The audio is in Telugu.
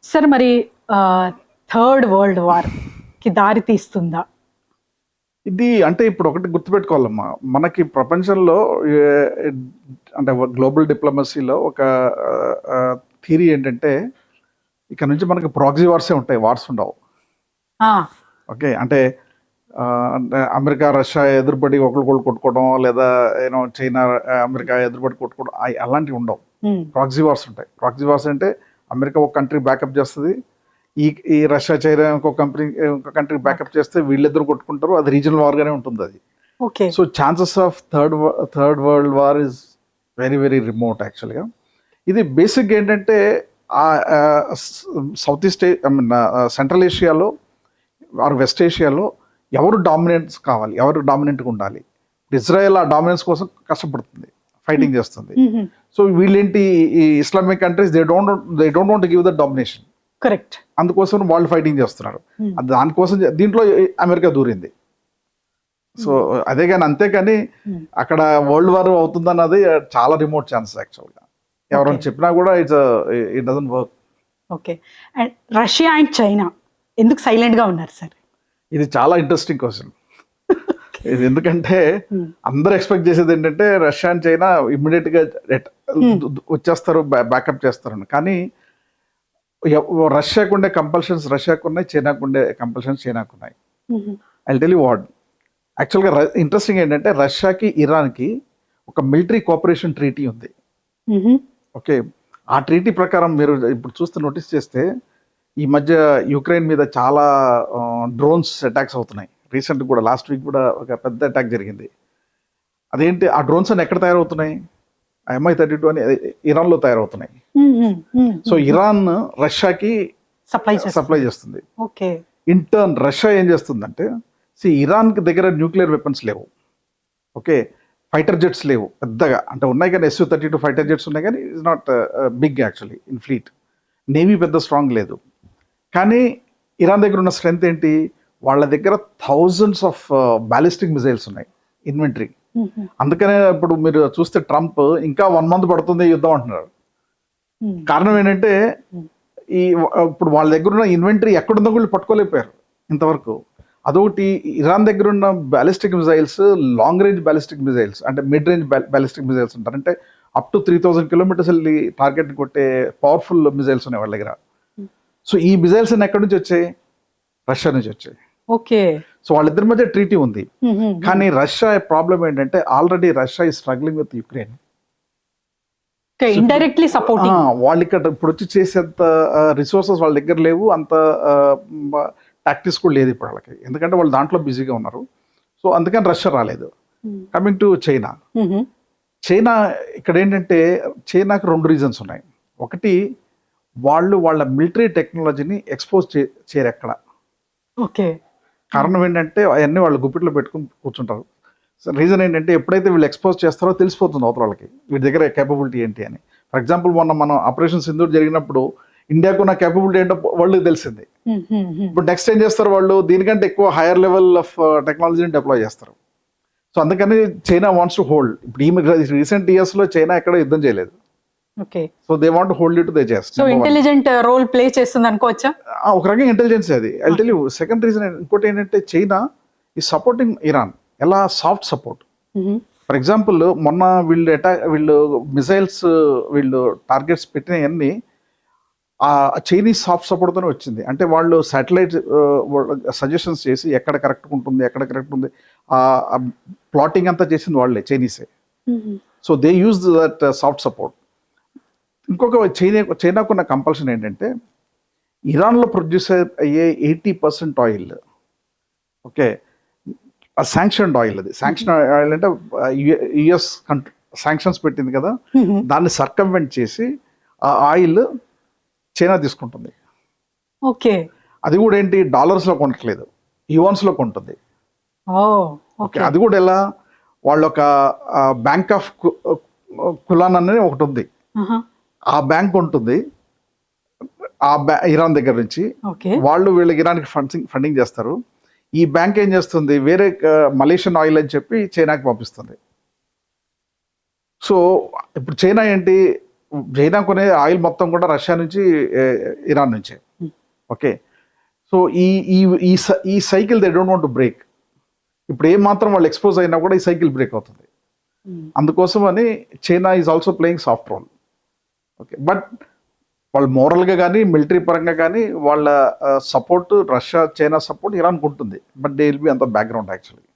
సార్ మరి థర్డ్ వరల్డ్ వార్ కి దారి తీస్తుందా? ఇది అంటే ఇప్పుడు ఒకటి గుర్తుపెట్టుకోవాలమ్మా, మనకి ప్రపంచంలో అంటే గ్లోబల్ డిప్లొమసీలో ఒక థియరీ ఏంటంటే ఇక్కడ నుంచి మనకి ప్రాక్సీ వార్సే ఉంటాయి, వార్స్ ఉండవు. ఓకే, అంటే అమెరికా రష్యా ఎదురుపడి ఒకరికొకరు కొట్టుకోవడం, లేదా ఏమో చైనా అమెరికా ఎదురుపడి కొట్టుకోవడం, అలాంటివి ఉండవు. ప్రాక్సీ వార్స్ ఉంటాయి. ప్రాక్సీ వార్స్ అంటే అమెరికా ఒక కంట్రీ బ్యాకప్ చేస్తుంది, ఈ రష్యా చైనా ఇంకో కంట్రీ బ్యాకప్ చేస్తే వీళ్ళిద్దరు కొట్టుకుంటారు, అది రీజనల్ వార్ గానే ఉంటుంది అది. So chances of third world war is very very remote యాక్చువల్గా. ఇది బేసిక్ ఏంటంటే south east I mean central ఏషియాలో ఆర్ వెస్ట్ ఏషియాలో ఎవరు డామినెన్స్ కావాలి, ఎవరు డామినెంట్గా ఉండాలి. ఇజ్రాయెల్ ఆ డామినెన్స్ కోసం కష్టపడుతుంది, ఫైటింగ్ చేస్తుంది. సో వీళ్ళేంటి, ఈ Islamic countries they don't want give the domination. Correct. అందుకోసం వాళ్ళు ఫైటింగ్ చేస్తున్నారు. దానికోసం దీంట్లో అమెరికా దూరింది. సో అదే కానీ అంతేకాని అక్కడ వరల్డ్ వార్ అవుతుందన్నది చాలా రిమోట్ ఛాన్స్ యాక్చువల్గా. ఎవరైనా చెప్పినా కూడా it doesn't work. Okay. And Russia and China ఎందుకు సైలెంట్ గా ఉన్నారు సార్? ఇది చాలా ఇంట్రెస్టింగ్ క్వశ్చన్. ఇది ఎందుకంటే అందరూ ఎక్స్పెక్ట్ చేసేది ఏంటంటే రష్యా అండ్ చైనా ఇమ్మీడియట్ గా వచ్చేస్తారు, బ్యాకప్ చేస్తారు. కానీ రష్యాకు ఉండే కంపల్షన్స్ రష్యాకు ఉన్నాయి, చైనాకు ఉండే కంపల్షన్స్ చైనాకు ఉన్నాయి. ఐ టెల్ యూ వాట్, యాక్చువల్గా ఇంట్రెస్టింగ్ ఏంటంటే రష్యాకి ఇరాన్కి ఒక మిలిటరీ కోఆపరేషన్ ట్రీటీ ఉంది. ఓకే, ఆ ట్రీటీ ప్రకారం మీరు ఇప్పుడు చూస్తే నోటీస్ చేస్తే ఈ మధ్య యుక్రెయిన్ మీద చాలా డ్రోన్స్ అటాక్స్ అవుతున్నాయి. రీసెంట్ కూడా లాస్ట్ వీక్ కూడా ఒక పెద్ద అటాక్ జరిగింది. అదేంటి, ఆ డ్రోన్స్ అని ఎక్కడ తయారవుతున్నాయి? MI-32 అని ఇరాన్లో తయారవుతున్నాయి. సో ఇరాన్ రష్యాకి సప్లై చేస్తుంది. ఇన్ టర్న్ రష్యా ఏం చేస్తుందంటే, ఇరాన్ దగ్గర న్యూక్లియర్ వెపన్స్ లేవు, ఓకే, ఫైటర్ జెట్స్ లేవు పెద్దగా, అంటే ఉన్నాయి కానీ Su-32 ఫైటర్ జెట్స్ ఉన్నాయి కానీ it's not big actually in fleet. Navy పెద్ద స్ట్రాంగ్ లేదు. కానీ ఇరాన్ దగ్గర ఉన్న స్ట్రెంగ్త్ ఏంటి, వాళ్ళ దగ్గర థౌజండ్స్ ఆఫ్ బ్యాలిస్టిక్ మిసైల్స్ ఉన్నాయి ఇన్వెంటరీ. అందుకనే ఇప్పుడు మీరు చూస్తే ట్రంప్ ఇంకా 1 month పడుతుంది యుద్ధం అంటున్నారు. కారణం ఏంటంటే ఇప్పుడు వాళ్ళ దగ్గర ఉన్న ఇన్వెంటరీ ఎక్కడుందో కూడా పట్టుకోలేకపోయారు ఇంతవరకు. అదొకటి, ఇరాన్ దగ్గర ఉన్న ballistic missiles long range ballistic missiles, అంటే మిడ్ రేంజ్ బ్యాలిస్టిక్ మిసైల్స్ అంటారు. అంటే అప్ టు 3000 kilometers వెళ్ళి టార్గెట్ కొట్టే పవర్ఫుల్ మిసైల్స్ ఉన్నాయి వాళ్ళ దగ్గర. సో ఈ మిసైల్స్ ఎక్కడి నుంచి వచ్చాయి? రష్యా నుంచి వచ్చాయి. ఓకే. సో వాళ్ళిద్దరి మధ్య ట్రీటీ ఉంది. కానీ రష్యా ప్రాబ్లం ఏంటంటే ఆల్రెడీ రష్యా ఈ struggling with Ukraine. Indirectly supporting. వాళ్ళు ఇక్కడ ఇప్పుడు వచ్చి చేసేంత రిసోర్సెస్ వాళ్ళ దగ్గర లేవు, అంత టాక్టిక్స్ కూడా లేదు ఇప్పుడు వాళ్ళకి, ఎందుకంటే వాళ్ళు దాంట్లో బిజీగా ఉన్నారు. సో అందుకని రష్యా రాలేదు. కమింగ్ టు చైనా, చైనా ఇక్కడ ఏంటంటే చైనాకి 2 reasons ఉన్నాయి. ఒకటి, వాళ్ళు వాళ్ళ మిలిటరీ టెక్నాలజీని ఎక్స్పోజ్ చేయరు ఎక్కడ. ఓకే. కారణం ఏంటంటే అవన్నీ వాళ్ళు గుప్పిట్లో పెట్టుకుని కూర్చుంటారు. సో రీజన్ ఏంటంటే ఎప్పుడైతే వీళ్ళు ఎక్స్పోజ్ చేస్తారో తెలిసిపోతుంది అవతల వాళ్ళకి వీడి దగ్గర కేపబిలిటీ ఏంటి అని. ఫర్ ఎగ్జాంపుల్ మొన్న మనం ఆపరేషన్ సింధూర్ జరిగినప్పుడు ఇండియాకు ఉన్న కేపబిలిటీ ఏంటో వాళ్ళకి తెలిసింది. ఇప్పుడు నెక్స్ట్ ఏం చేస్తారు, వాళ్ళు దీనికంటే ఎక్కువ హైయర్ లెవెల్ ఆఫ్ టెక్నాలజీని డిప్లాయ్ చేస్తారు. సో అందుకని చైనా వాంట్స్ టు హోల్డ్. ఇప్పుడు ఈ రీసెంట్ ఇయర్స్లో చైనా ఎక్కడ యుద్ధం చేయలేదు. Okay. So they want to hold it to they chest. So intelligent role play చేస్తుంది అనుకోవచ్చా? ఒక రకంగా ఇంటెలిజెన్స్ అది. I tell you second reason ఇంకోటి ఏంటంటే చైనా ఈ సపోర్టింగ్ ఇరాన్. ఎలా? Soft support. ఫర్ ఎగ్జాంపుల్ మొన్న వీళ్ళు మిసైల్స్ వీళ్ళు టార్గెట్స్ పెట్టినవన్నీ ఆ చైనీస్ సాఫ్ట్ సపోర్ట్తోనే వచ్చింది. అంటే వాళ్ళు శాటిలైట్ సజెషన్స్ చేసి ఎక్కడ కరెక్ట్ ఉంటుంది, ఎక్కడ కరెక్ట్ ఉంది, ప్లాటింగ్ అంతా చేసింది వాళ్ళే, చైనీసే. So they use that soft support. ఇంకొక చైనాకు ఉన్న కంపల్షన్ ఏంటంటే ఇరాన్లో ప్రొడ్యూస్ అయ్యే 80% ఆయిల్, ఓకే, శాంక్షన్డ్ ఆయిల్. అది శాంక్షన్ ఆయిల్ అంటే యుఎస్ శాంక్షన్స్ పెట్టింది కదా, దాన్ని సర్కంవెంట్ చేసి ఆ ఆయిల్ చైనా తీసుకుంటుంది. ఓకే. అది కూడా ఏంటి, డాలర్స్లో కొనట్లేదు, యువాన్స్లో కొంటుంది. ఓకే. అది కూడా ఎలా, వాళ్ళు ఒక బ్యాంక్ ఆఫ్ కులాన్ అనేది ఒకటి ఉంది, ఆ బ్యాంక్ ఉంటుంది ఇరాన్ దగ్గర నుంచి. వాళ్ళు వీళ్ళకి ఇరాన్కి ఫండింగ్ చేస్తారు. ఈ బ్యాంక్ ఏం చేస్తుంది, వేరే మలేషియన్ ఆయిల్ అని చెప్పి చైనాకి పంపిస్తుంది. సో ఇప్పుడు చైనా ఏంటి, చైనా కొనే ఆయిల్ మొత్తం కూడా రష్యా నుంచి ఇరాన్ నుంచే. ఓకే, సో ఈ ఈ ఈ ఈ cycle they don't want to break. ఇప్పుడు ఏం మాత్రం వాళ్ళు ఎక్స్పోజ్ అయినా కూడా ఈ సైకిల్ బ్రేక్ అవుతుంది. అందుకోసం అని China is also playing soft role. Okay, but వాళ్ళు మోరల్గా కానీ మిలిటరీ పరంగా కానీ వాళ్ళ సపోర్ట్, రష్యా చైనా సపోర్ట్ ఇరాన్కి ఉంటుంది. బట్ దే విల్ బి అంత బ్యాక్గ్రౌండ్ యాక్చువల్లీ.